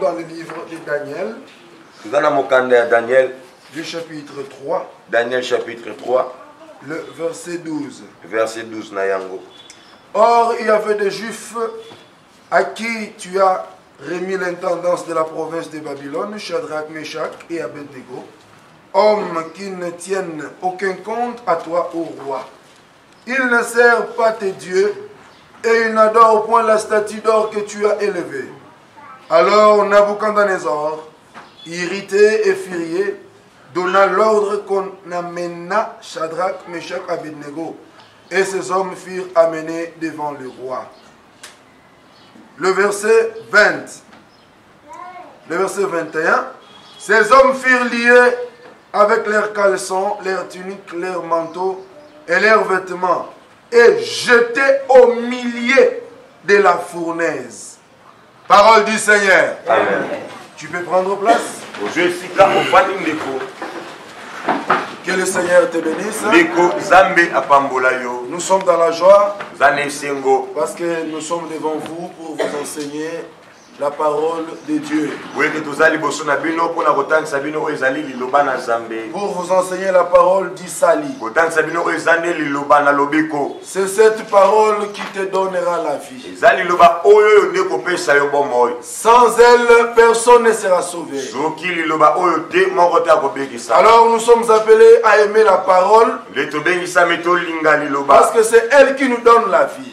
Dans le livre de Daniel, du chapitre 3, Daniel chapitre 3, le verset 12. Verset 12 Nayango. Or, il y avait des Juifs à qui tu as remis l'intendance de la province de Babylone, Shadrach, Meshach et Abednego, hommes qui ne tiennent aucun compte à toi, ô roi. Ils ne servent pas tes dieux et ils n'adorent point la statue d'or que tu as élevée. Alors Nabuchodonosor, irrité et furieux, donna l'ordre qu'on amena Shadrach, Meshach, Abednego, et ces hommes furent amenés devant le roi. Le verset 20, le verset 21, ces hommes furent liés avec leurs caleçons, leurs tuniques, leurs manteaux et leurs vêtements, et jetés au milieu de la fournaise. Parole du Seigneur. Amen. Tu peux prendre place. Que le Seigneur te bénisse. Nous sommes dans la joie parce que nous sommes devant vous pour vous enseigner la parole de Dieu. Pour vous enseigner la parole d'Isali. C'est cette parole qui te donnera la vie. Sans elle, personne ne sera sauvé. Alors nous sommes appelés à aimer la parole parce que c'est elle qui nous donne la vie.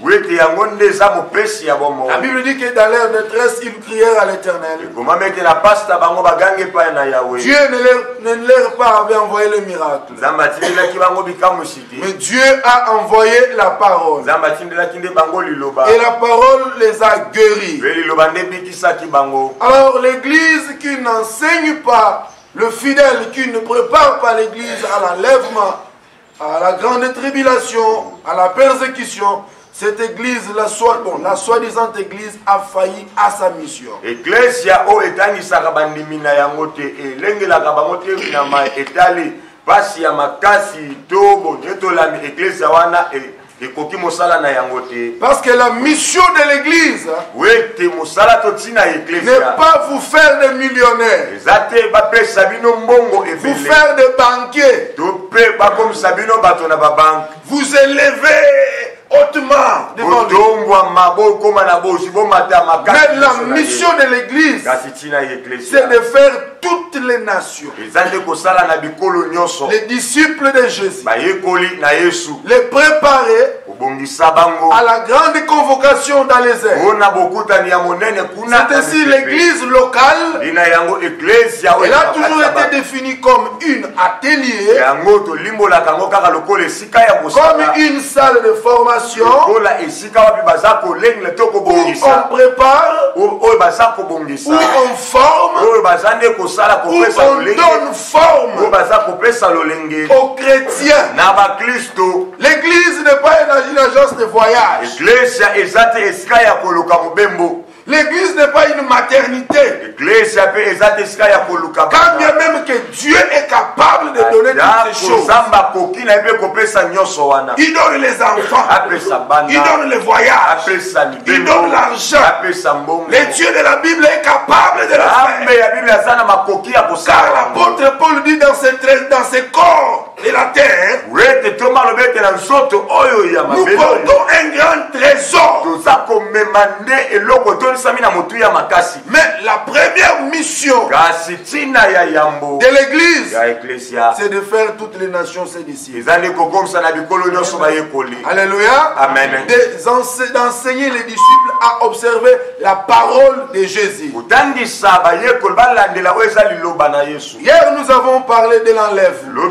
La Bible dit que dans leur détresse, ils prièrent à l'Éternel. Dieu ne leur pas avait envoyé le miracle. Mais Dieu a envoyé la parole. Et la parole les a guéris. Alors l'église qui n'enseigne pas, le fidèle qui ne prépare pas l'église à l'enlèvement, à la grande tribulation, à la persécution, cette église, la soi-disant église, a failli à sa mission. Ecclesia o etani sakabandimina yangote elengela kabangote na etali basi ya makasi tobo netolami ecclesia wana parce que la mission de l'église n'est pas vous faire des millionnaires, vous faire des banquiers, vous élever hautement devant lui. Mais la mission de l'église, c'est de faire toutes les nations, les disciples de Jésus, les préparer à la grande convocation dans les airs. C'est ainsi l'église locale. Elle a toujours été définie comme une atelier, comme une salle de formation où on prépare, où on forme, où on donne forme aux chrétiens. L'église n'est pas une agence de voyage. L'église n'est pas une maternité. Quand bien même que Dieu est capable de donner toutes ces choses, il donne les enfants, il donne les voyages, il donne l'argent. Le Dieu de la Bible est capable de le faire. Car l'apôtre Paul dit dans ces corps de la terre, nous portons un grand trésor. Mais la première mission de l'église, c'est de faire toutes les nations ses disciples. Alléluia. Amen. D'enseigner les disciples à observer la parole de Jésus. Hier, nous avons parlé de l'enlèvement.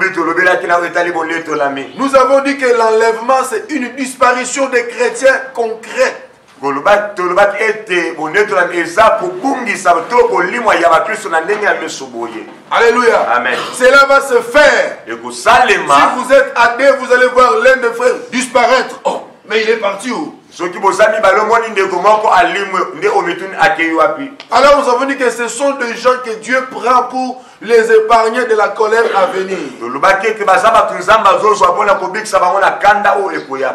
Nous avons dit que l'enlèvement, c'est une disparition des chrétiens concrets. Alléluia. Amen. Cela va se faire. Si vous êtes athée, vous allez voir l'un des frères disparaître. Oh, mais il est parti où? Alors nous avons dit que ce sont des gens que Dieu prend pour les épargner de la colère à venir.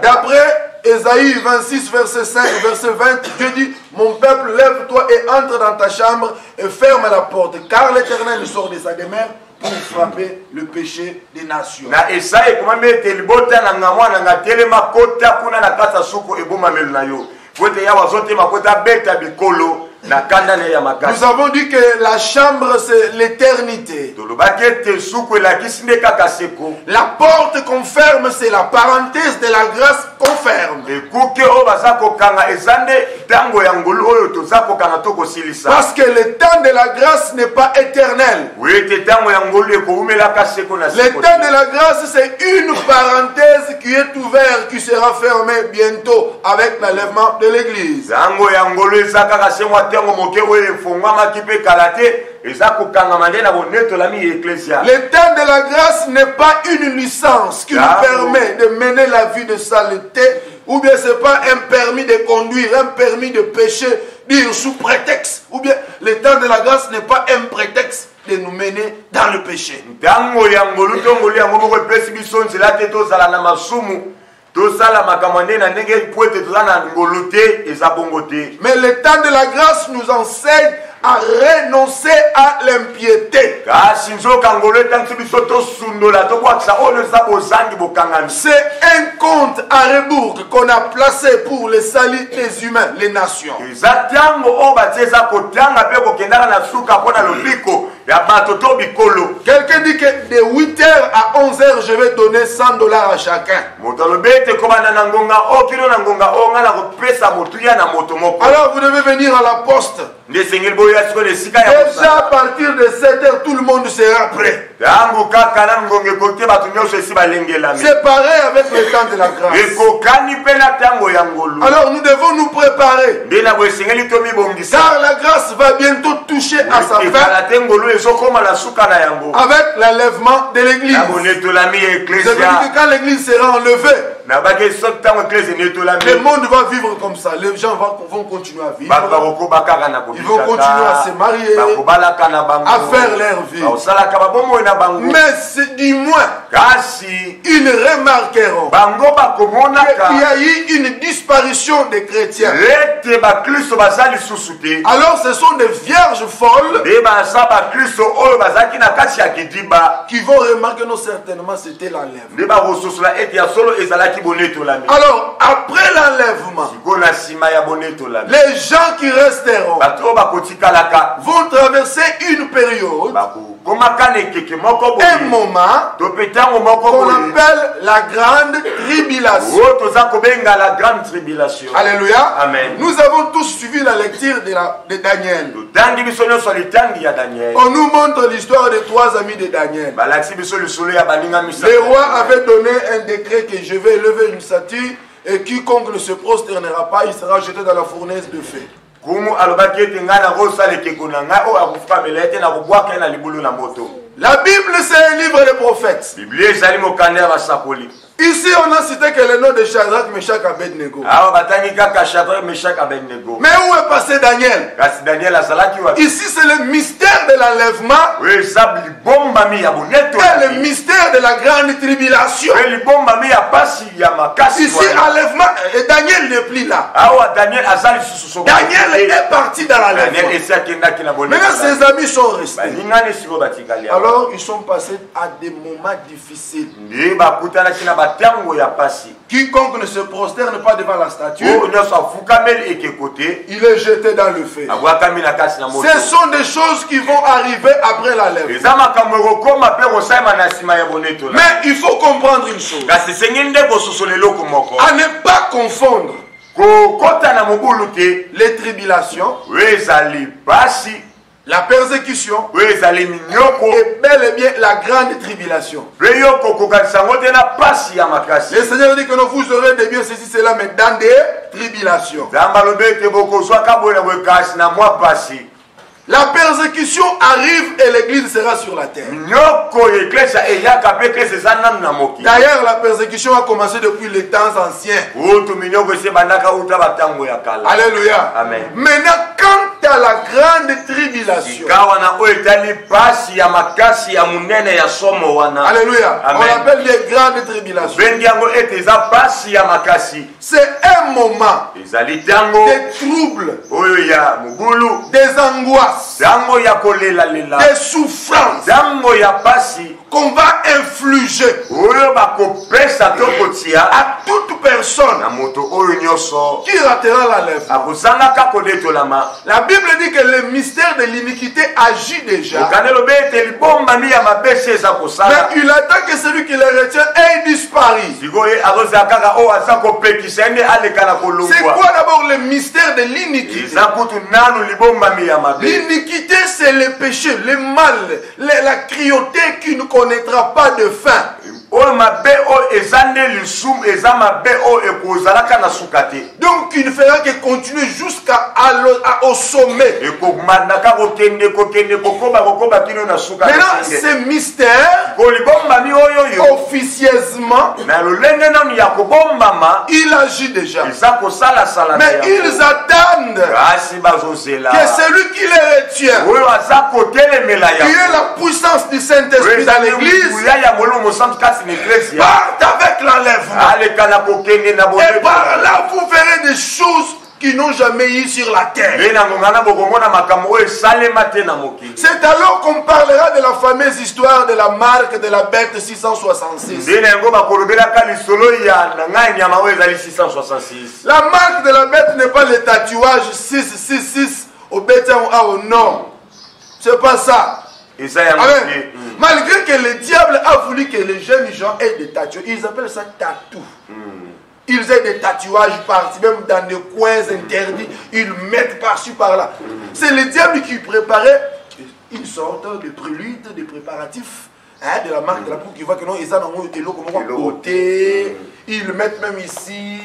D'après Ésaïe 26, verset 5, verset 20, Dieu dit: mon peuple, lève-toi et entre dans ta chambre et ferme la porte, car l'Éternel sort de sa demeure pour frapper le péché des nations. Nous avons dit que la chambre c'est l'éternité. La porte qu'on ferme c'est la parenthèse de la grâce qu'on ferme. Parce que le temps de la grâce n'est pas éternel. Le temps de la grâce c'est une parenthèse qui est ouverte, qui sera fermée bientôt avec l'enlèvement de l'église. Le temps de la grâce n'est pas une licence qui nous permet de mener la vie de saleté, ou bien c'est pas un permis de conduire, un permis de pécher, dire sous prétexte, ou bien le temps de la grâce n'est pas un prétexte de nous mener dans le péché. Mais le temps de la grâce nous enseigne à renoncer à l'impiété. C'est un compte à rebours qu'on a placé pour le salut des humains, les nations. Quelqu'un dit que de 8h à 11h, je vais donner $100 à chacun. Alors vous devez venir à la poste. Déjà à partir de 7h, tout le monde sera prêt. C'est pareil avec le temps de la grâce. Alors nous devons nous préparer. Car la grâce va bientôt toucher à sa fin avec l'enlèvement de l'église. C'est que quand l'église sera enlevée, le monde va vivre comme ça. Les gens vont continuer à vivre. Ils vont continuer à se marier, à faire leur vie. Mais du moins, ils remarqueront qu'il y a eu une disparition des chrétiens. Alors ce sont des vierges folles qui vont remarquer non certainement c'était l'enlèvement. Alors après l'enlèvement, les gens qui resteront vont traverser une période, un moment qu'on appelle la grande tribulation. Alléluia. Amen. Nous avons tous suivi la lecture de Daniel. On nous montre l'histoire des 3 amis de Daniel. Le roi avait donné un décret que je vais élever une statue et quiconque ne se prosternera pas, il sera jeté dans la fournaise de feu. La Bible c'est un livre de prophètes. Ici on a cité que le nom de Shadrach, Meshach, Abednego. Mais où est passé Daniel? Ici c'est le mystère de l'enlèvement et le mystère de la grande tribulation. Ici enlèvement et Daniel n'est plus là. Daniel est parti dans l'enlèvement. Maintenant ses amis sont restés. Alors ils sont passés à des moments difficiles. Quiconque ne se prosterne pas devant la statue, il est jeté dans le feu. Ce sont des choses qui vont arriver après l'enlèvement. Mais il faut comprendre une chose. À ne pas confondre les tribulations La persécution oyo ezali minyoko est bel et bien la grande tribulation. mpe kokanisa yango te na pasi ya makasi. Le Seigneur dit que non, vous aurez de bien ceci, cela, mais dans des tribulations. nzambe alobi ete bokozwaka boye na boye kasi na mwa pasi. La persécution arrive et l'église sera sur la terre. minyoko eklesia eyaka mpe eklesi eza nanu na mokili. D'ailleurs, la persécution a commencé depuis les temps anciens. utu minyoko esi ebandaka uta batango ya kala. Alléluia. Amen. Maintenant, quant à la grande tribulation, sika wana oyo etali pasi ya makasi ya monene ya somo wana. alléluia, on Amen. appelle les grandes tribulations. bengi yango ete eza pasi ya makasi. C'est un moment ezali ntango des troubles, oyo ya mobulu, des angoisses, ntango ya kolelalela, des souffrances ntango ya pasi qu'on va infliger oyo bakopesa to kotia à toute personne na moto oyo nyonso qui ratera l'enlèvement. akozangaka kodetolama. La Bible dit que le mystère de l'iniquité agit déjà, okande lobi ete libombami ya mabesi eza kosala. mais il attend que celui qui le retient ait disparu. sikoyo azozala kaka oyo aza kopekisa ende aleka na C'est kolongwa. quoi d'abord le mystère de l'iniquité? eza kutu nanu libombami ya mabe. L'iniquité, c'est le péché, le mal, la cruauté qui ne connaîtra pas de fin. oyo mabe oyo eza nde lisumu eza mabe oyo ekozalaka na suka te. Donc, il ne fera que continuer au sommet. ekomandaka kokende kokoba kino na suka. Maintenant, ce mystère, ko libombami oyo officieusement, na lolenge nanu ya kobombama il agit déjà. eza kosalasala. Mais ils attendent kasi bazozela que celui qui les retient, oyo aza kotelemela qui est la puissance du Saint-Esprit dans l'église, ya ya molongo santu kasi na eklesia parte avec l'enlèvement. aleka na kokende na Et par là, vous verrez des choses qui n'ont jamais eu sur la terre. ye na ngongana bokomona makambo oyo esalema te na mokili. C'est alors qu'on parlera de la fameuse histoire de la marque de la bête 666. nde na yango bakolobelaka lisolo ya na ngai nyama oyo ezali 666. La marque de la bête n'est pas le tatouage 666 au béton ou au nom. C'est pas ça. eza yango Amen. te. Malgré que le diable a voulu que les jeunes gens aient des tatouages, ils appellent ça tatou. Ils aient des tatouages partis, même dans des coins interdits, ils mettent par-ci par-là. C'est le diable qui préparait une sorte de prélude, de préparatifs, hein, de la marque de la pour qu'ils voient que non, ils ont côté, ils le mettent même ici,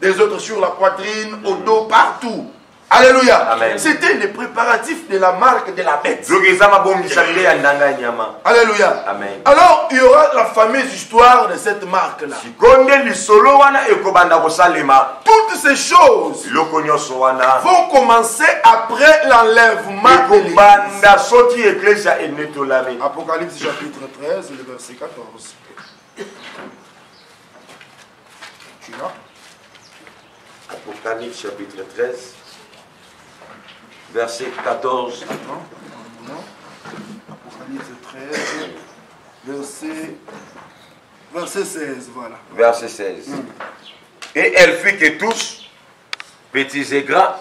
des autres sur la poitrine, au dos, partout. Alléluia. Amen. C'était les préparatifs de la marque de la bête. zoki eza mabongisa nde ya ndanga ya nyama. Alléluia. Amen. Alors, il y aura la fameuse histoire de cette marque-là. sikoyo nde lisolo wana ekobanda kosalema. Toutes ces choses biloko nyonso wana vont commencer après l'enlèvement de l'Église. ekobanda soki eklesia enetolami. Apocalypse chapitre 13, le verset 14. Tu l'as? Apocalypse chapitre 13, verset 14. Non. Apocalypse 13, verset 16, voilà. Verset 16. Et elle fit que tous, petits et grands,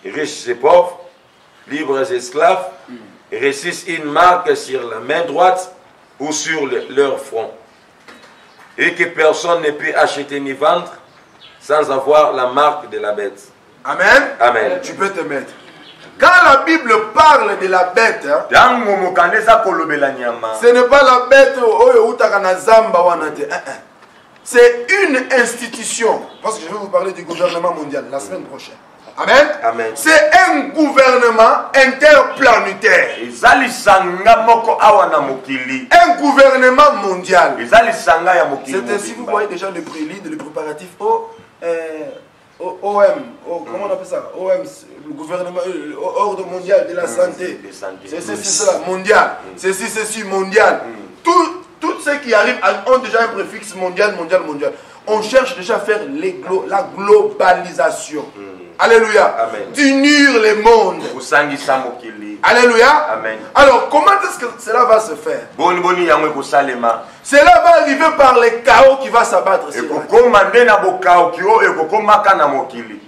riches et pauvres, libres et esclaves, réussissent une marque sur la main droite ou sur leur front. Et que personne ne peut acheter ni vendre sans avoir la marque de la bête. Amen. Amen. Tu peux te mettre. Quand la Bible parle de la bête, hein, ce n'est pas la bête c'est une institution. Parce que je vais vous parler du gouvernement mondial la semaine prochaine. Amen. Amen. C'est un gouvernement interplanétaire. Un gouvernement mondial. C'est ainsi, vous voyez déjà le prélude, le préparatif OM, comment on appelle ça? OM, le gouvernement, ordre mondial de la santé. C'est cela, mondial. C'est mondial. Tout ce qui arrive ont déjà un préfixe mondial. On cherche déjà à faire la globalisation. Alléluia. Amen. D'unir les mondes. Alléluia. Amen. Alors, comment est-ce que cela va se faire? Cela va arriver par le chaos qui va s'abattre sur la terre.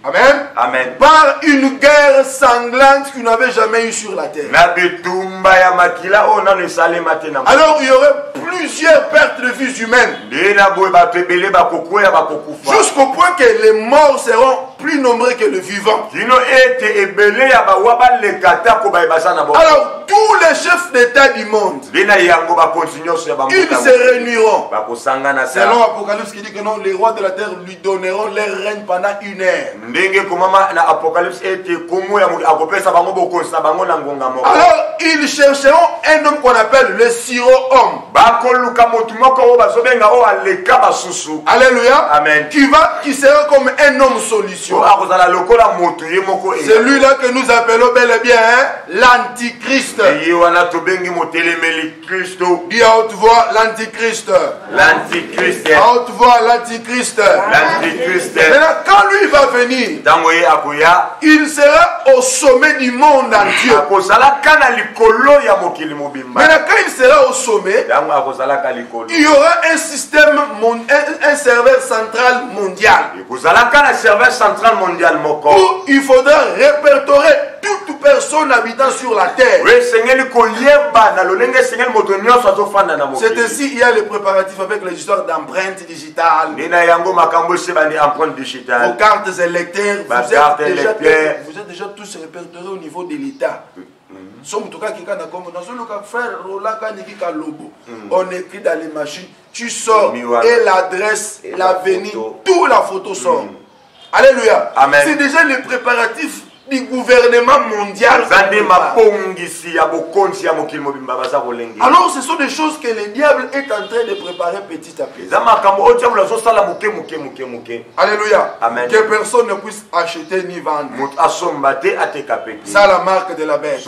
Amen. Amen. Par une guerre sanglante qu'il n'avait jamais eu sur la terre. Alors, il y aurait plusieurs pertes de vies humaines. Jusqu'au point que les morts seront plus nombreux que le vivant. Alors, tous les chefs d'État du monde, ils se réuniront. Selon Apocalypse qui dit que non, les rois de la terre lui donneront leur règne pendant 1 heure. Alors, ils chercheront un homme qu'on appelle le siro-homme. Alléluia. Amen. Qui sera comme un homme solution. Celui-là que nous appelons bel et bien l'antichrist. Dis à haute voix l'antichrist. L'antichrist. À haute voix l'antichrist. L'antichrist. Maintenant, quand lui va venir, il sera au sommet du monde entier. Maintenant, quand il sera au sommet, il y aura un système, un serveur central mondial. Où il faudra répertorier toute personne habitant sur la terre. C'est ainsi il y a les préparatifs avec les histoires d'empreintes digitales. Vos cartes électeurs, vous êtes déjà tous répertoriés au niveau de l'État. On écrit dans les machines, tu sors et l'adresse, l'avenir, toute la photo sort. Alléluia. C'est déjà les préparatifs du gouvernement mondial. Alors ce sont des choses que le diable est en train de préparer petit à petit. Alléluia. Amen. Que personne ne puisse acheter ni vendre. Ça la marque de la bête.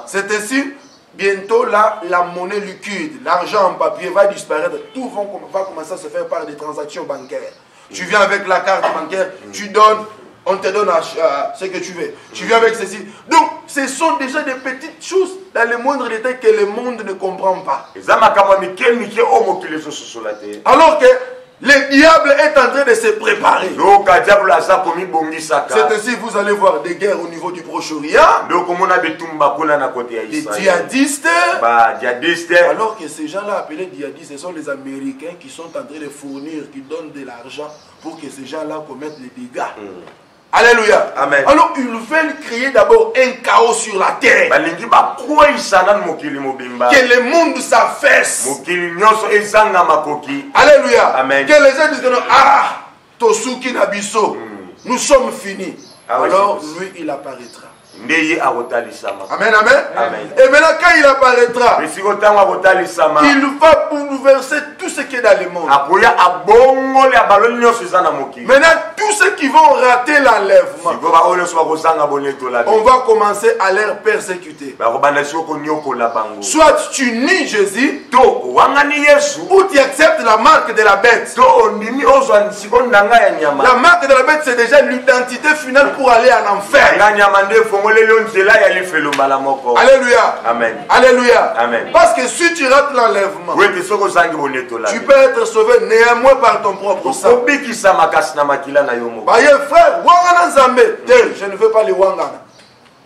C'est ainsi. Bientôt là, la monnaie liquide, l'argent en papier va disparaître. Tout va commencer à se faire par des transactions bancaires. Tu viens avec la carte bancaire, tu donnes, on te donne ce que tu veux. Tu viens avec ceci. Donc, ce sont déjà des petites choses dans les moindres détails que le monde ne comprend pas. Alors que le diable est en train de se préparer. C'est ainsi vous allez voir des guerres au niveau du Proche-Orient, des djihadistes. Alors que ces gens-là appelés djihadistes, ce sont les Américains qui sont en train de fournir, qui donnent de l'argent pour que ces gens-là commettent les dégâts. Alléluia. Amen. Alors ils veulent créer d'abord un chaos sur la terre. Que le monde s'affaisse. Alléluia. Amen. Que les gens disent que non, Tosuki Nabiso, nous sommes finis. Alors lui il apparaîtra. Amen, amen. Amen. Et maintenant quand il apparaîtra, il va bouleverser tout ce qui est dans le monde. Maintenant tous ceux qui vont rater l'enlèvement, on va commencer à les persécuter. Soit tu nies Jésus, ou tu acceptes la marque de la bête. La marque de la bête c'est déjà l'identité finale pour aller en enfer. Alléluia. Amen. Alléluia. Amen. Parce que si tu rates l'enlèvement, tu peux être sauvé néanmoins par ton propre sang. Frère, Wangana Nzambe, je ne veux pas les Wangana.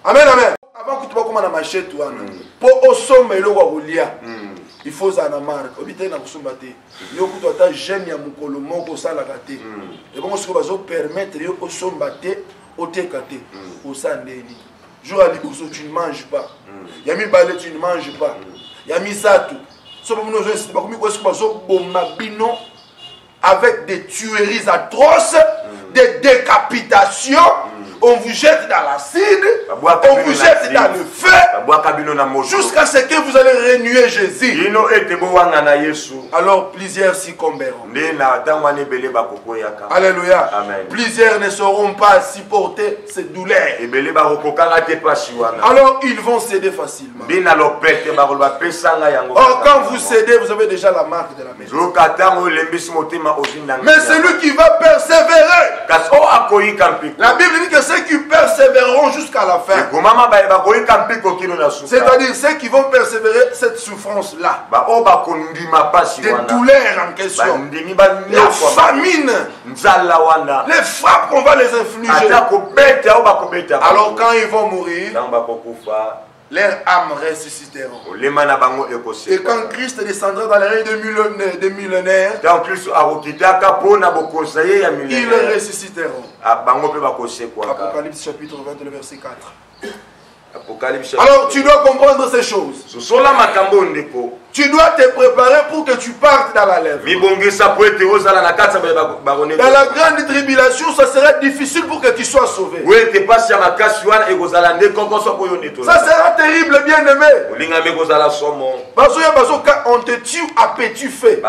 Amen, amen. Avant que tu vas commencer à marcher, pour au sommet, il faut ça na marque. Obité na kusumbate. Yo kuto jeune ya mukolo moko sala kate. Et bon ce que va permettre yo au sombate au tekate. Au sandeni. Jour à l'ibousso, tu ne manges pas. Yami balé, tu ne manges pas. Yami satou. Avec des tueries atroces, des décapitations. On vous jette dans l'acide, on vous jette dans le feu, jusqu'à ce que vous allez renier Jésus. Alors plusieurs succomberont. Alléluia. Amen. Plusieurs ne sauront pas supporter ces douleurs. Alors ils vont céder facilement. Or quand vous cédez, vous avez déjà la marque de la maison. Mais celui qui va persévérer, la Bible dit que ceux qui persévéreront jusqu'à la fin, c'est-à-dire ceux qui vont persévérer cette souffrance-là, des douleurs en question, la famine, les frappes qu'on va les infliger. Alors quand ils vont mourir, leurs âmes ressusciteront. Et quand Christ descendra dans les règnes des millénaires, ils ressusciteront. Apocalypse chapitre 20, le verset 4. Alors tu dois comprendre ces choses. Tu dois te préparer pour que tu partes dans la lèvre. Dans la grande tribulation, ça sera difficile pour que tu sois sauvé. Ça sera terrible, bien aimé. On te tue à petit feu.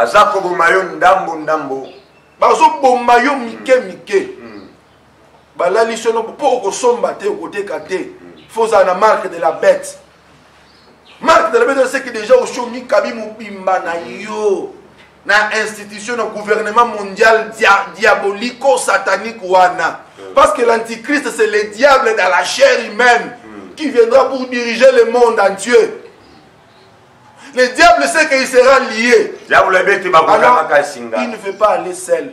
Faut la marque de la bête. Marque de la bête, c'est que déjà au show na institution, na gouvernement mondial diabolico satanique wana. Parce que l'antichrist c'est le diable dans la chair humaine qui viendra pour diriger le monde entier. Le diable sait qu'il sera lié. Alors, il ne veut pas aller seul.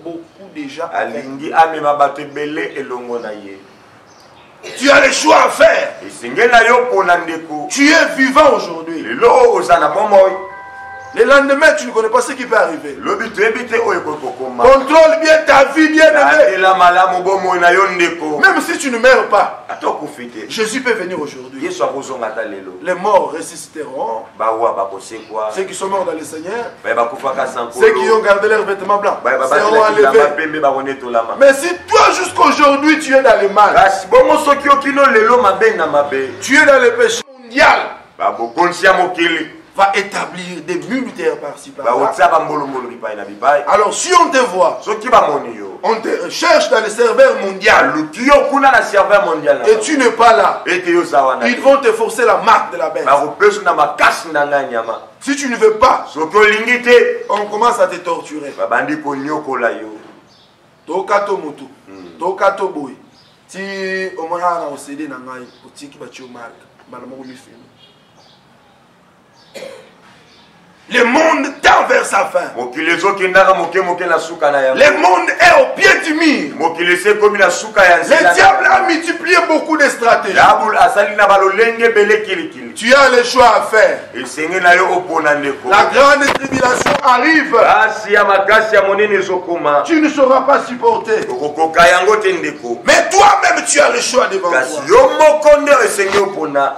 Beaucoup déjà. Tu as le choix à faire. Tu es vivant aujourd'hui. Le lendemain, tu ne connais pas ce qui peut arriver. Contrôle bien ta vie, bien aimé. Même si tu ne meurs pas, Jésus peut venir aujourd'hui. Les morts ressusciteront. Ceux qui sont morts dans le Seigneur, ceux qui ont gardé leurs vêtements blancs, seront enlevés. Mais si toi jusqu'aujourd'hui tu es dans le mal, tu es dans le péché mondial, va établir des militaires par-ci par-là. Alors si on te voit, on te cherche dans le serveur mondial et tu n'es pas là, ils vont te forcer la marque de la bête. Si tu ne veux pas, on commence à te torturer. Si on m'a océdé dans la boutique, le monde tend vers sa fin. Le monde est au pied du mur. Le diable a multiplié beaucoup de stratégies. Tu as le choix à faire. La grande tribulation arrive. Tu ne sauras pas supporter. Mais toi-même tu as le choix devant toi.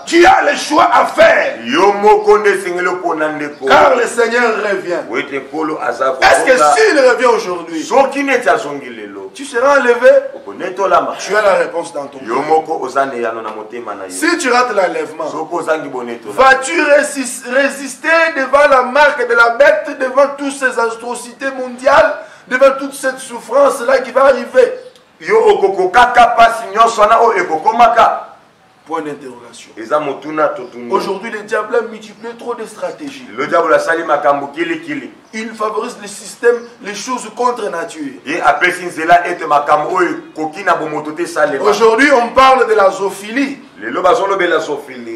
Tu as le choix à faire. Car le Seigneur revient. Est-ce que s'il revient aujourd'hui, tu seras enlevé? Tu as la réponse dans ton cœur. Si tu rates l'enlèvement, vas-tu résister devant la marque de la bête, devant toutes ces atrocités mondiales, devant toute cette souffrance-là qui va arriver? Point d'interrogation. Aujourd'hui, le diable a multiplié trop de stratégies. Il favorise le système, les choses contre nature. Aujourd'hui, on parle de la zoophilie.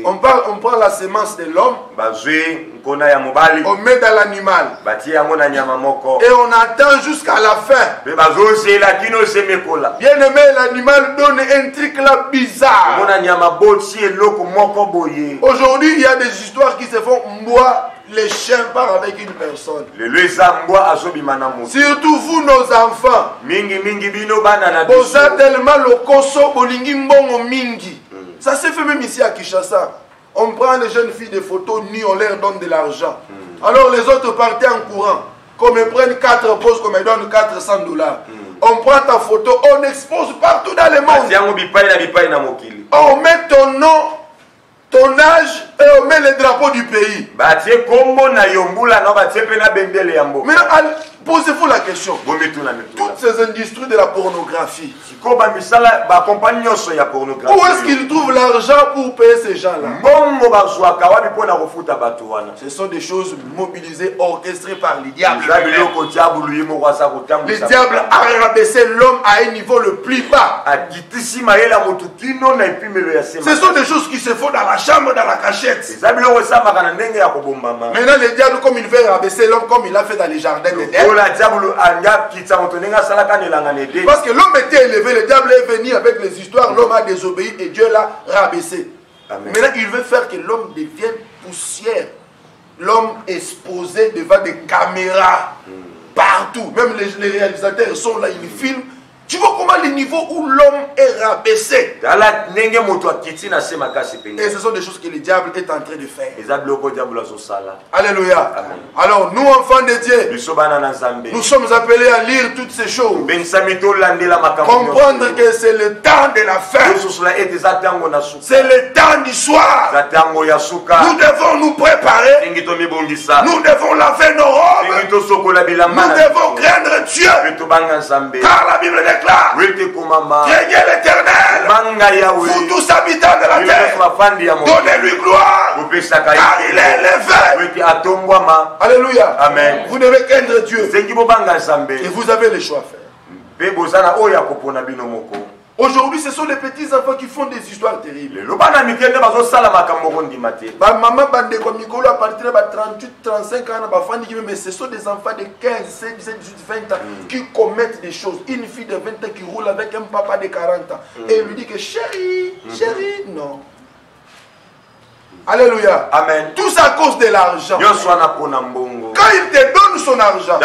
On prend la semence de l'homme, on met dans l'animal et on attend jusqu'à la fin. Bien aimé, l'animal donne un truc là bizarre. Aujourd'hui, il y a des histoires qui se font. Moi, les chiens partent avec une personne. Surtout vous, nos enfants. Vous êtes tellement le koso bolingi mbongo mingi. Ça se fait même ici à Kinshasa. On prend les jeunes filles des photos nues, on leur donne de l'argent. Alors les autres partent en courant. Comme ils prennent 4 poses, comme ils donnent $400. On prend ta photo, on expose partout dans le monde. On met ton nom, ton âge et on met le drapeau du pays. Mais posez-vous la question. Toutes ces industries de la pornographie, où est-ce qu'ils trouvent l'argent pour payer ces gens-là? Ce sont des choses mobilisées, orchestrées par les diables. Le diable a rabaissé l'homme à un niveau le plus bas. Ce sont des choses qui se font dans la chambre, dans la cachette. Maintenant, le diable, comme il veut rabaisser l'homme, comme il a fait dans les jardins d'Éden, Parce que l'homme était élevé, le diable est venu avec les histoires, l'homme a désobéi et Dieu l'a rabaissé. Amen. Maintenant, il veut faire que l'homme devienne poussière. L'homme exposé devant des caméras partout. Même les réalisateurs sont là, ils filment. Tu vois comment le niveau où l'homme est rabaissé. Et ce sont des choses que le diable est en train de faire. Alléluia. Amen. Alors nous, enfants de Dieu, nous sommes appelés à lire toutes ces choses. Comprendre que c'est le temps de la fin. C'est le temps du soir. Nous devons nous préparer. Nous devons laver nos robes. Nous devons craindre Dieu. Car la Bible déclare: craignez l'Éternel, vous tous habitants de la terre, donnez-lui gloire, car il est élevé. Alléluia. Amen. Vous devez craindre Dieu. Et vous avez le choix à faire. Aujourd'hui, ce sont les petits enfants qui font des histoires terribles. Maman bande comme Nicolas à partir de 38, 35 ans, mais ce sont des enfants de 15, 16, 17, 18, 20 ans qui commettent des choses. Une fille de 20 ans qui roule avec un papa de 40 ans et il lui dit que chérie, chérie, non. Alléluia. Amen. Tout ça à cause de l'argent. Quand il te donne son argent,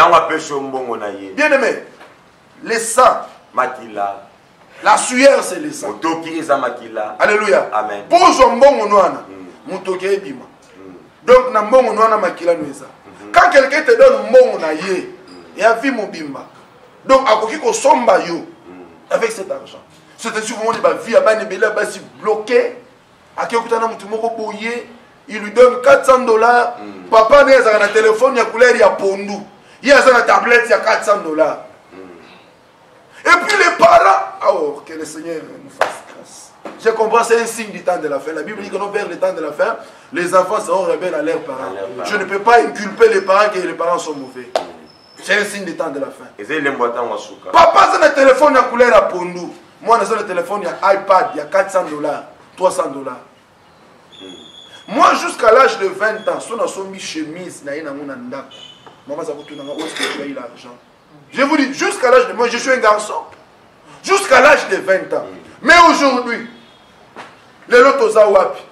bien aimé, les sang, la sueur, c'est le sang. Alléluia. Amen. Pour son bon noana, donc na bon noana makila nueza. Quand quelqu'un te donne bon naye, et a vu mon bimba. Donc à qui ko somba yo avec cet argent. C'est souvent de ba vie à bani bela ba si bloqué. À qui okutana mutu moko boye, il lui donne $400. Papa neza na téléphone ya couleur ya pondu. Il y a une tablette ya $400. Et puis les parents, oh, que le Seigneur nous fasse grâce. Je comprends, c'est un signe du temps de la fin. La Bible dit que vers le temps de la fin, les enfants seront rebelles à leurs parents. Je ne peux pas inculper les parents que les parents sont mauvais. C'est un signe du temps de la fin. Papa, c'est un téléphone à couleur à Pondou. Moi, j'ai un téléphone, il y a iPad, il y a $400, $300. Moi, jusqu'à l'âge de 20 ans, si on a mis chemise, maman, ça vous tourne où est-ce que tu as eu l'argent? Je vous dis, jusqu'à l'âge de... Moi, je suis un garçon. Jusqu'à l'âge de 20 ans. Mais aujourd'hui, les lotos wapi.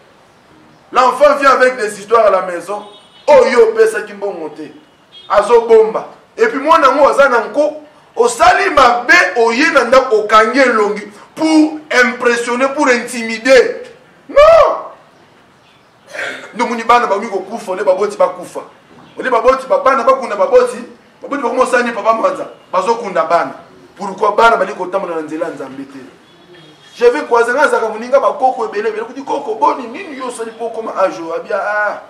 L'enfant vient avec des histoires à la maison. Oh yo, pesa qui m'ont monté. Azo bomba. Et puis moi, nango azananko. Au sali mabe, au yenanda, au kanye longi. Pour impressionner, pour intimider. Non! Nous, nous, bana ba miko kufa, le baboti ba kufa. Le baboti ba bana ba kuna baboti. Pourquoi bana bali kotama na nzela nzambe te? Je vais croiser ngazaka muninga ba koko ebele ebele kuti koko boni nini yo sali poko ma ajo abia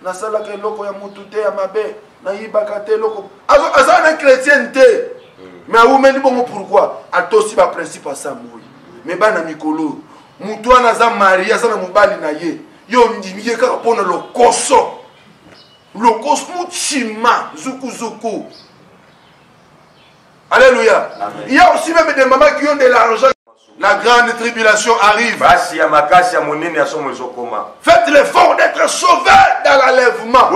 na sala ke loko ya mutu te ya mabe na yibaka te loko aza na chrétien te. Mais a umeli bongo pourquoi atosi ba principe à samoi. Mais bana mikolo mutu ana za maria za na mobali na ye yo ndimiye kaka pona lokoso. Le cosmos chima, zuku zuku. Alléluia. Amen. Il y a aussi même des mamans qui ont de l'argent. La grande tribulation arrive. Faites l'effort d'être sauvés dans l'enlèvement. Et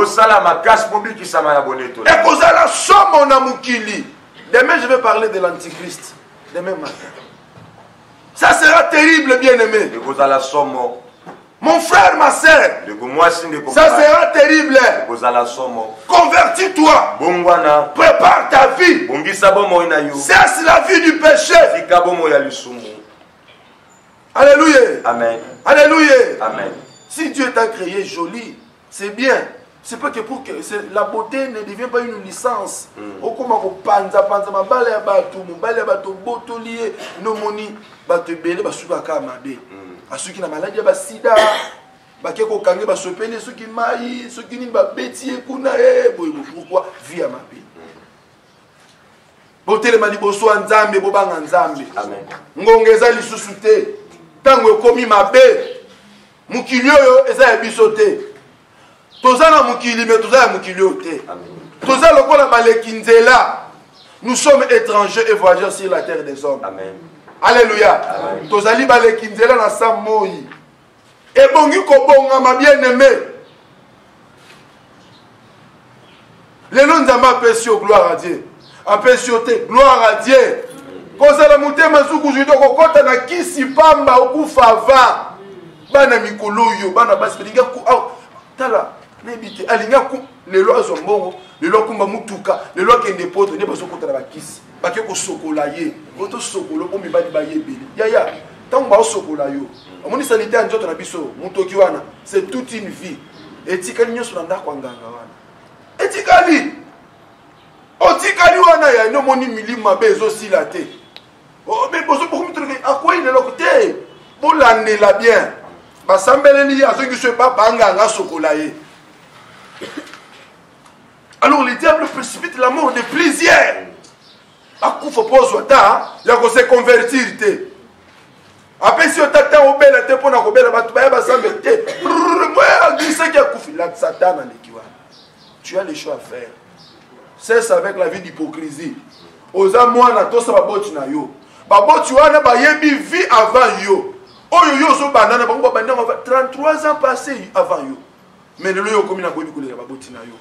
vous allez sommer mon amukili. Demain, je vais parler de l'antichrist. Demain matin. Ça sera terrible, bien-aimé. Mon frère, ma soeur, ça sera terrible. Convertis-toi. Prépare ta vie. Cesse la vie du péché. Alléluia. Amen. Alléluia. Amen. Si Dieu t'a créé joli, c'est bien. C'est pas que pour que la beauté ne devient pas une licence. À ceux qui ont maladie, bah sida, bah qui ont kangé, bah sopene, ceux qui maïs, ceux qui n'ont pas bêtier, pourquoi vie à ma vie. Beauté les maliboso anzambe, bobang anzambe. Amen. Ngongeza li susute, tango komi mabe, mukilio yo eza ebisote. Tozana mukili mais tozana mukilio te. Amen. Tozana lokola balekinzela. Nous sommes étrangers et voyageurs sur la terre des hommes. Amen. Alléluia. Tozali balekinzela na samoi. Et bongi kobonga ma bien-aimé. Les noms d'Ama pèsent gloire à Dieu. Apessioté, gloire à Dieu. Kozala mutema suku judo kokota na kisi pamba okufava. Bana mikolo yo, bana basi linga ku tala nebite alinga ku lelo azombongo, lelo kumba mutuka, lelo kende poto ne bazo kota na bakisi. Bake ko sokola ye. Oto sokolo o mibali ba yebeli. Ya tango ba sokola yo. Omoni sanité njoto na biso, mutoki wana, c'est toute une vie. Etikali nyoso na ndako nganga wana. Etikali otikali wana ya no moni milima bezo silate. Oh mais bozo beaucoup truc à quoi il est l'octé pour l'année la bien. Ba sambeleli a ceux qui se pas banga sokolaye. Alors le diable précipite la mort de plusieurs. Akufa pozo ta ya ko se convertir te. Après si otata obela te pona ko bela batu ba sambe te. Moi glisse qui akufi la Satan en ekiwa. Tu as les choix à faire. Cesse avec la vie d'hypocrisie. Oza mwana tosa baboti na yo. Baboti wana ba yebi vie avant yo. Oyo yo zo banana bango bandana 33 ans passés avant yo. Mais le yo komi na ko bikule baboti na yo.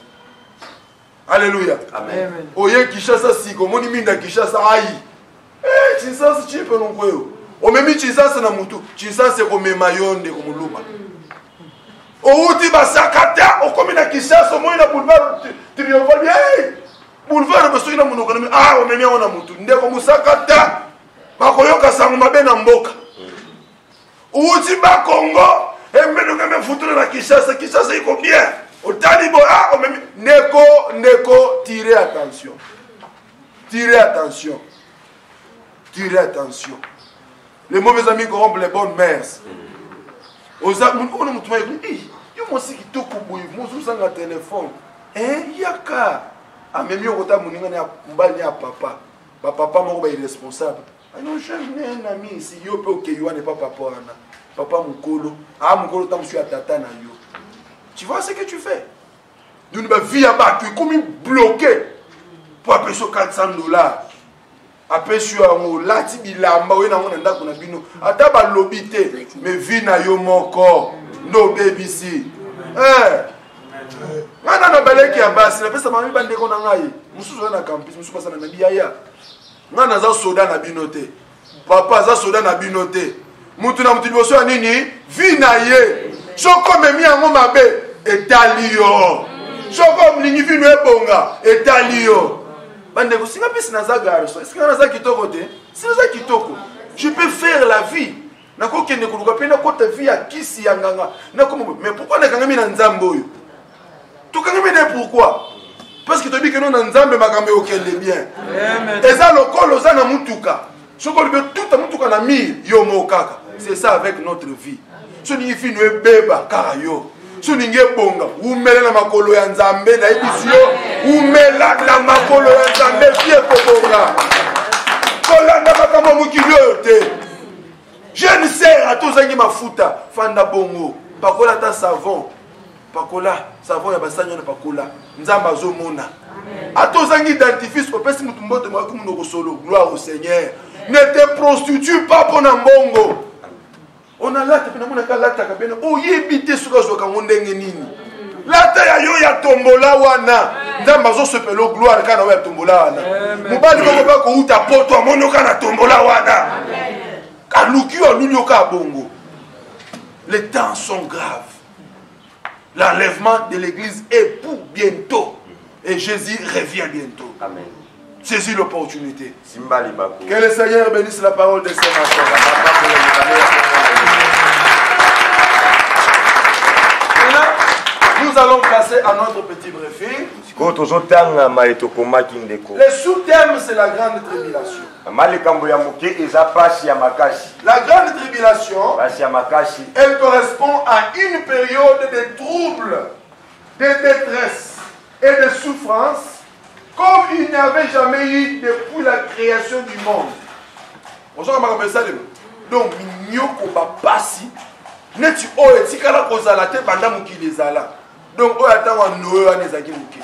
Alléluia. Amen. Oye Kishasa siko moni minda Kishasa ai. Chisasa chipe non koyo. O memi chisasa na mutu. Chisasa ko mema yonde ko muluma. Outi basakata o komi na Kishasa mo na boulevard triomphal bien. Boulevard besoina munoko na o memi ona mutu. Ndeko musakata. Bakoyoka sangu mabe na mboka. Outi ba Congo embeno kame futura na Kishasa iko bien. Au talibo o memi neko tirez attention. Tirez attention. Tirez attention. Les mauvais amis corrompent les bonnes mères. Oza muno mutuma yo mosi kitoko boye mosu sanga téléphone. Yaka. Amemi okota muninga na mbali ya papa. Ba papa moko ba irresponsable. Non jamais un ami ici yo pe okeyo ne pas papa wana. Papa mukolo. Mukolo tamusu ya tata na yo. Tu vois ce que tu fais? Nous ne vie à bas, tu es comme bloqué pour appeler sur $400. Après sur un lati bilamba, oui, na on ndako na bino. Ata ba lobité, mais vie na yo moko. No baby si. Ngana na baleki ya basi, na pesa mami bande ko na ngai. Mususu na campus, mususu pasa na biaya. Ngana za soda na binote. Papa za soda na binote. Mutu na mutu liboso ya nini? Vie na ye. Soko memi yango mabe etalio. Soko mlingi vino ebonga etalio. Bande ko singa pesi na za garso. Est-ce que na za kitoko te? Si na za kitoko, je peux faire la vie. Na ko kende ko luka pena ko ta vie ya kisi ya nganga. Na ko mais pourquoi na kangami na nzambo yo? To kangami ne pourquoi? Parce que tu dis que non na nzambe makambe okende bien. Amen. Eza lokolo za na mutuka. Soko libe tout mutuka na mi yo mokaka. C'est ça avec notre vie. Soningi fino ebeba kaka yo. Soningi bonga umela na makolo ya nzambe na ebisio umela na makolo ya nzambe fie kobonga. Kolanda makambo mukili oyo te. Je ne sais à tous zangi mafuta fanda bongo. Pakola ta savon. Pakola savon ya basanyo na pakola. Nzamba zo mona. À tous zangi identifie ko pesi mutu mbote mwa kumu no solo. Gloire au Seigneur. Ne te prostitue pas pour Nambongo. On a lata pena mona ka lata ka bena o yebite suka zo ka ngondenge nini. Lata ya yo ya tombola wana. Ndamba zo sepelo gloire kana wa tombola wana. Mubali ko ba ko uta poto amono kana tombola wana. Kaluki o lulio ka bongo. Les temps sont graves. L'enlèvement de l'église est pour bientôt et Jésus revient bientôt. Amen. Saisis l'opportunité. Que le Seigneur bénisse la parole de ce matin. Nous allons passer à notre petit briefing. Le sous-thème, c'est la grande tribulation. La grande tribulation, elle correspond à une période de troubles, de détresse et de souffrance comme il n'y avait jamais eu depuis la création du monde. Donc, nyoko ba pasi, neti o etikala kozala te banda mukili zala. Donc, o atawa Noé anezaki muki.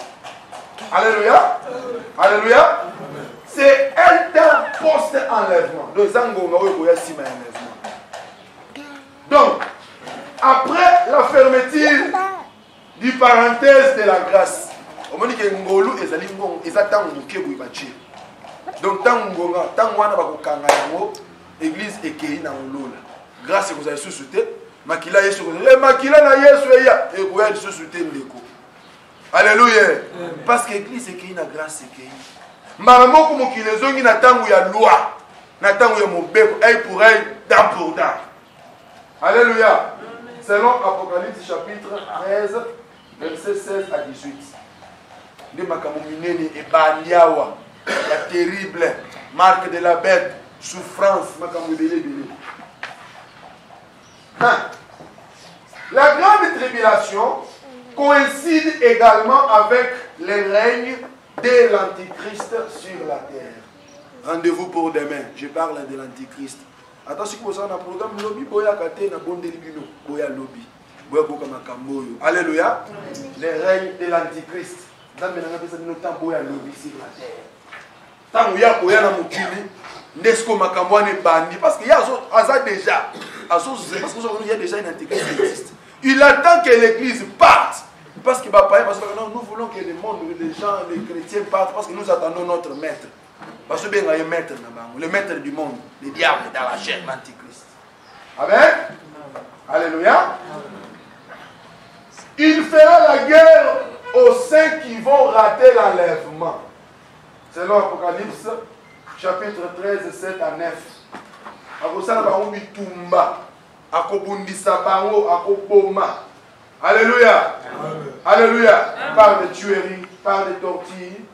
Alléluia. Alléluia. C'est un temps post-enlèvement. Donc, zangonga o koya sima enlèvement. Donc, après la fermeture du parenthèse de la grâce, on dit que ngolu ezali ngongo ezata muke buibachi. Donc, tant qu'on a l'église est qui dans l'eau. Grâce à vous avez sous-souté, Makila Yesu, Makila na Yesu et vous avez sous-souté. Alléluia. Parce que l'église est qui na grâce est qui. Maman comme qui les ont na tangu ya loi, na tangu ya mobeko, œil pour œil, dent pour dent. Alléluia. Selon Apocalypse chapitre 13, versets 16 à 18. De makamumineni et bandiawa, la terrible marque de la bête, souffrance, makamubele. La grande tribulation coïncide également avec le règne de l'Antichrist sur la terre. Rendez-vous pour demain. Je parle de l'Antichrist. Attention, vous avez un programme lobby, boya kate na bonde libino, boya lobby, boya boka makamboyo. Alléluia. Le règne de l'Antichrist. Dans le temps boya lobby sur la terre. Tant ya boya na mukili, nesko makamboane bandi parce qu'il y a déjà, parce qu'il y a déjà une Antichrist qui existe. Il attend que l'Église parte. Parce que nous voulons que le monde, les gens, les chrétiens partent parce que nous attendons notre maître. Parce que bien il y a un maître, le maître du monde, le diable dans la chair, l'Antichrist. Amen. Alléluia. Il fera la guerre aux saints qui vont rater l'enlèvement. Selon Apocalypse, chapitre 13, 7 à 9. Akosana bango bitumba, akobundisa bango, akoboma. Alléluia. Amen. Alléluia. Par des tueries, par des tortilles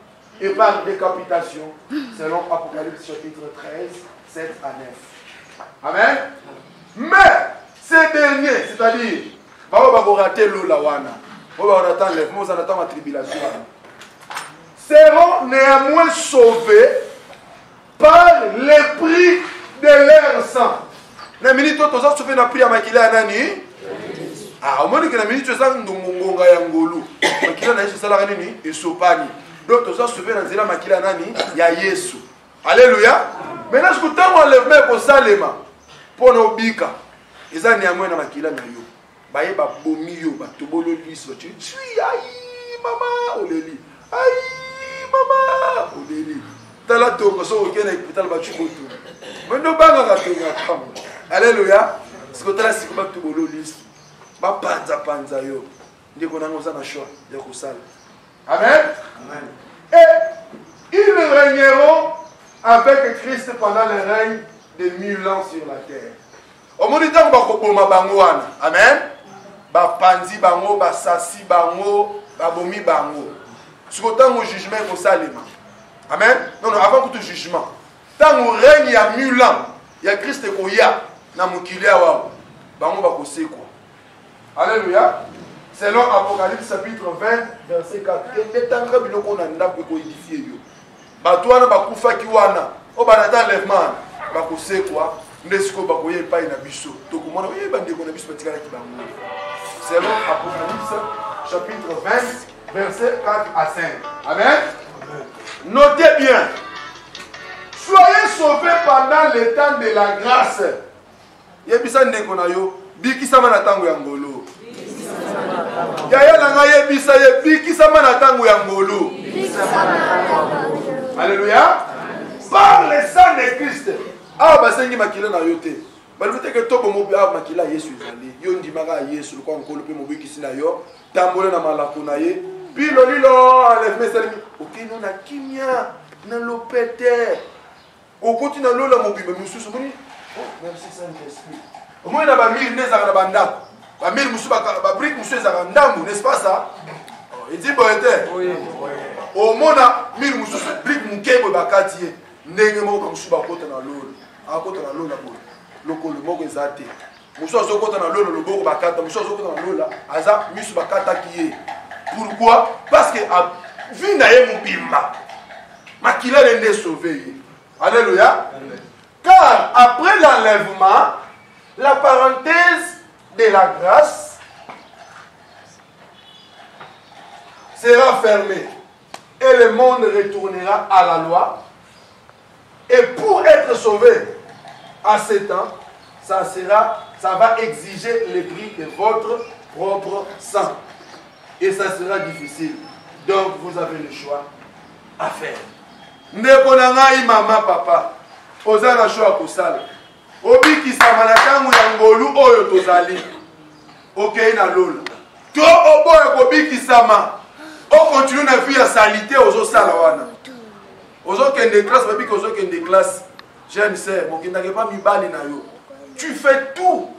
et par décapitation, selon Apocalypse chapitre 13, 7 à 9. Amen. Mais ces derniers, c'est-à-dire, seront néanmoins sauvés par le prix de leur sang. Na minute to za sauver na prix ya makila nani? Ah, au moins que la minute tu ça ngonga ya ngolu. Makila na Yesu sala nini? Esopani. Donc to za sauver na zela makila nani? Ya Yesu. Alléluia. Maintenant ce que tant enlèvement pour Salema pour no bika. Eza néanmoins na makila na yo. Baye ba bomi yo ba tobolo liso. Tu aïe maman oleli. Aïe maman oleli. Tala tongo so okena hospital ba chukoto. Mendo banga ka tonga kama. Alléluia. Sikotala sikuba tobolo liso. Ba panza yo. Ndiko nango za na choix ya kusala. Amen. Amen. Et ils régneront avec Christ pendant le règne de 1000 ans sur la terre. Au moment où ba kopoma bango wana. Amen. Ba panzi bango, ba sasi bango, ba bomi bango. Sikotango jugement ko salema. Amen. Non, avant que tout jugement. Tant au règne il y a 1000 ans, il y a Christ ko ya na mukilia wa. Bango ba ko seko. Alléluia. Selon Apocalypse chapitre 20 verset 4. Et tanga biloko na ndako ko édifier yo. Bato wana bakufa ki wana. O banata enlèvement ba ko seko. Ndesiko ba ko ye pa ina biso. To ko mona ye bande ko na biso patikala ki bango. Selon Apocalypse chapitre 20 verset 4 à 5. Amen. Amen. Notez bien. Soyez sauvés pendant le temps de la grâce. Yebisa ndeko na yo. Bikisama na tango ya ngolo. Yaya nanga yebisa ye bikisama na tango ya ngolo. Alléluia. Par le sang de Christ. Ah basengi makila na yo te. Balute ke tobo mo bia makila Yesu ezali. Yo ndimaka Yesu ko nkolo pe mo bikisi na yo. Tambola na malako na ye. Bilo lilo enlèvement salimi. Okino na kimia na lopete. Okoti na lola mo bimba mususu moni. Oh, merci Saint-Esprit. Au moins, il y a des mille à la bande. Les mille à briques, n'est-ce pas ça? Il dit, bon, oui. Au moins, il y a 1000 briques, qui sont bakati. N'est-ce pas comme ça, côté dans l'eau. À côté dans l'eau, le mot est athée. Moussa Zoko dans l'eau, le beau bakata. Moussa Zoko dans l'eau, Aza, Miss Bakata qui est. Pourquoi? Parce que, vu naïe mon bimba, Makila est sauvé. Alléluia. Car après l'enlèvement, la parenthèse de la grâce sera fermée et le monde retournera à la loi. Et pour être sauvé à ce temps, ça va exiger le prix de votre propre sang. Et ça sera difficile. Donc vous avez le choix à faire. ndeko na ngai mama papa oza na choix kosala obikisama na ntango ya ngolu oyo tozali okei na lola to oboya kobikisama okontinue na vie ya salite ozosala wana ozokende classe babiki ozokende classe jeune sœur bokendake pa mibali na yo tu fais tout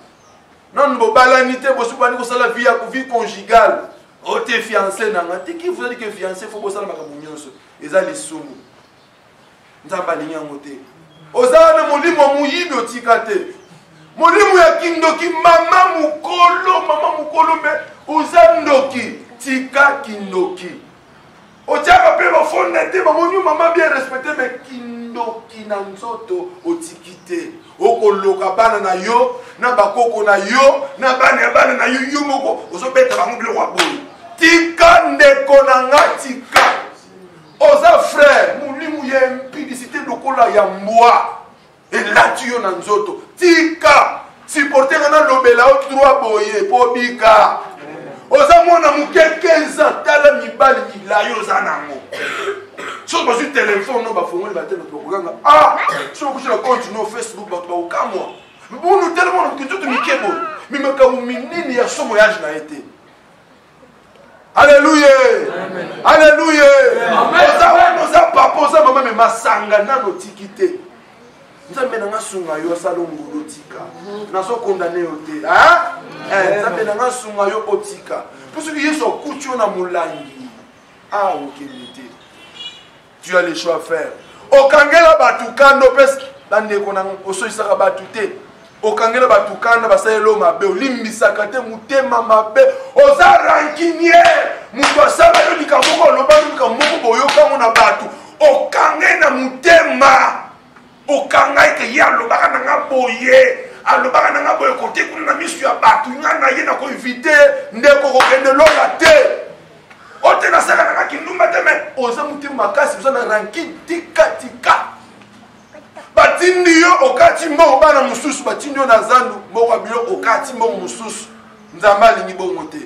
non bobalani te bosukani kosala vie conjugale ote fiancé nanga te qui vous a dit que fiancé faut bosala makambo nyonso eza lisumu nzamba alingi yango te ozala na molimo moyibi otika te molimo ya kindoki mama mukolo me oza ndoki tika kindoki otiaka mpe bafonda te bamoni mama bien respecté me kindoki na nzoto otiki te okoloka bana na yo na bakoko na yo na bana ya bana na yo yo moko ozobeta bango biloko ya boye tika ndeko na nga tika oza frère molimo ya impudicité lokola ya mbwa elati yo na nzoto tika supporte nga na lobela o droit boye po bika oza mwana moke 15 ans tala mibali milayi oza nango soki bazwi telefone no bafongoli batele bakokanga soki okushela compte no Facebook bato bakokamwa bunu telema na kinzoto mike boye mimakamu minini ya somo yage na ye te Alléluia. Alléluia. Oza papa oza mama me masanga nano tikite. Nzambe nanga sunga yo salo ngulu tika. Naso condamné yo te. Nzambe nanga sunga yo otika. Parce que yeso kucho na mulangi. Okemite. Tu as le choix à faire. Okangela batukando pes bande kona oso isaka batute. Okangela batukana basayelo mabe olimbisaka te mutema mabe oza rancunier mutu asala yo likambo oloba likambo boyoka mona batu okange na mutema okanga eke ya lobaka na nga boye alobaka na nga boye kote kuna na misu ya batu nga na ye na ko inviter ndeko kokende lola te ote na saka na kindumba te me oza mutema makasi oza na rancune tika batindi yo okati mbongo bana mususu batindi yo na zandu mbongo abilo okati mbongo mususu nzambe alingi bongo te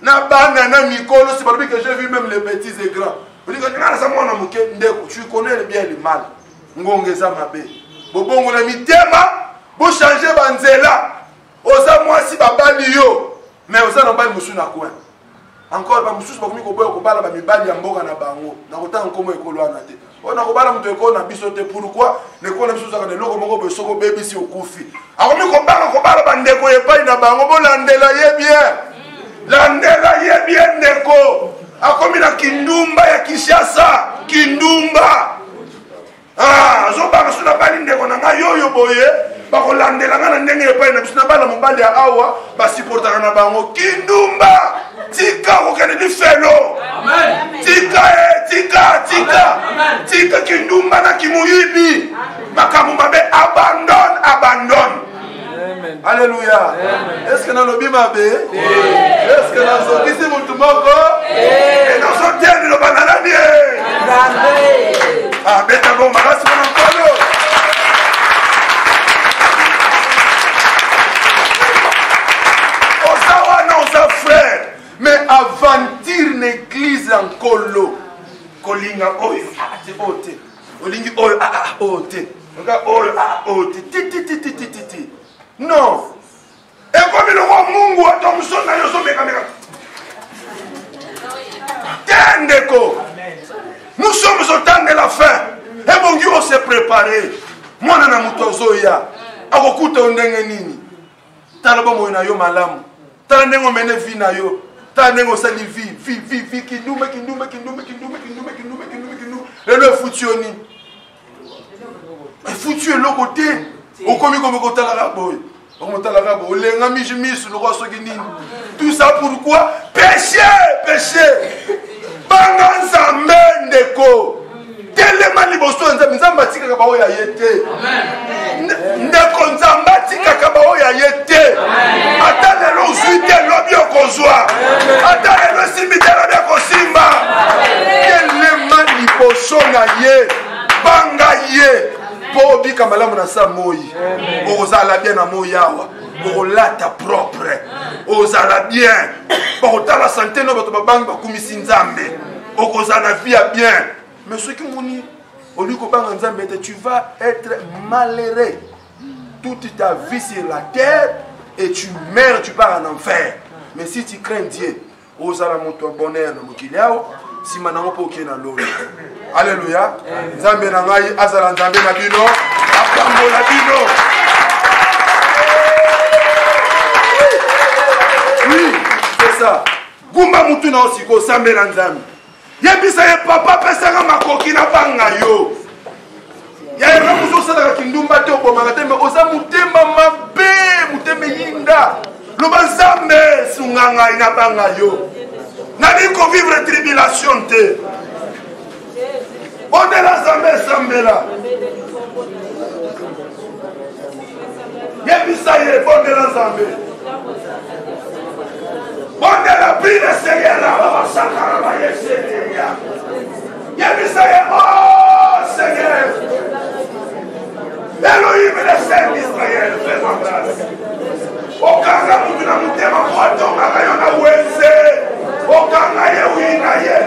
na bana na mikolo si balobi que j'ai vu même les petits et grands on dit que ngana sa mwana muke ndeko tu connais le bien et le mal ngongeza mabe bobongo na mitema bo changer banzela oza mwasi babali yo mais oza na bali musu na coin encore ba mususu bakomi koboya kobala ba mibali ya mboka na bango na kotanga nkomo ekolo wana te on a kobala mutu ekolo na biso te pourquoi lekolo na biso zaka na loko moko besoko bebisi okufi akomi kobala bandeko epai na bango bolandela ye bien ndeko akomi na kindumba ya Kinshasa kindumba azobanga so na bali ndeko na ngai yoyo boye bakolandela nga na ndenge epai na biso na bala mobali ya awa basupportaka na bango kindumba tika kokende lifelo tika kindumba na kimuyibi makambo mabe abandonne. Alléluia. Est-ce que dans le bimabe? Est-ce que dans le kisi mutumoko? Et dans son terme le bananani? Beta bomba là c'est mon polo. Osawa non sa frère, mais aventure l'église en colo. Kolinga oyo c'est ote. Olingi oyo ote. Ti. Non. Et comme le roi Mungu atomso na yo so meka. Tendeko. Nous sommes au temps de la fin. Et bon Dieu s'est préparé. Moi na mutozo ya. Akokuta ndenge nini? Tala bomo na yo malamu. Tala ndengo mene vi na yo. Tala ndengo sali vi kindume. Et le futioni. Foutu est l'autre côté. Au commis comme au Talaraboy. Au Talaraboy. Les amis, je mis sur le roi Soguinin. Tout ça pourquoi? Péché. Banganza mendeko. Tellement liboso nzamba tika kabao ya yete. Ndeko nzamba tika kabao ya yete. Ata lelo usuite lobi okozwa. Ata lelo simite lobi okosimba. Tellement liboso na ye. Banga ye. Pour bika malamu na sa moyi. Ozala bien na moyi awa. Olata propre. Ozala bien. Pour la santé no bato babanga bakumisi nzambe. Okozala vie bien. Mais ce qui moni tu vas être malheureux toute ta vie sur la terre et tu meurs, tu pars en enfer. Mais si tu crains Dieu, osala moto bonheur na mokili yao, si manango po kena lolo. Alléluia. Nzambe na ngai azala nzambe na bino, akambola bino. Oui, c'est ça. Gumba mutu na osiko sambe na nzambe. Yebisa ye papa pesanga makoki na banga yo. Ya yena kuzosala kindumba te obomanga te me oza mutema mabe, mutema yinda. Loba nzambe sunganga ina banga yo. Nani ko vivre tribulation te. Ondela nzambe sambela. Yebisa ye bondela nzambe. Bondela prie le Seigneur la baba sakara ba yeseteya. Yebisa ye oh Seigneur. Elohim le Saint d'Israël, fais-moi grâce. Okanga mutu na mutema kwatonga kayo na wenze. Okanga ye wina ye.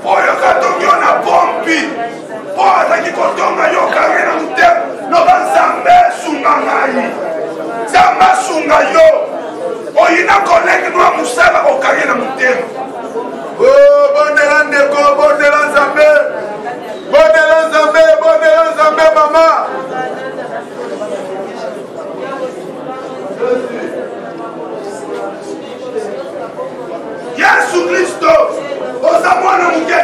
Oyo katongyo na pompi. Oza kikotonga yo kanga na mutema. Loba nzambe sunga ngai. Nzambe sunga yo. Oyina koleki nwa musala okanga na mutema. Oh bondela ndeko, bondela nzambe. Bondela nzambe, bondela nzambe mama. Yesu Kristo oza mwana muke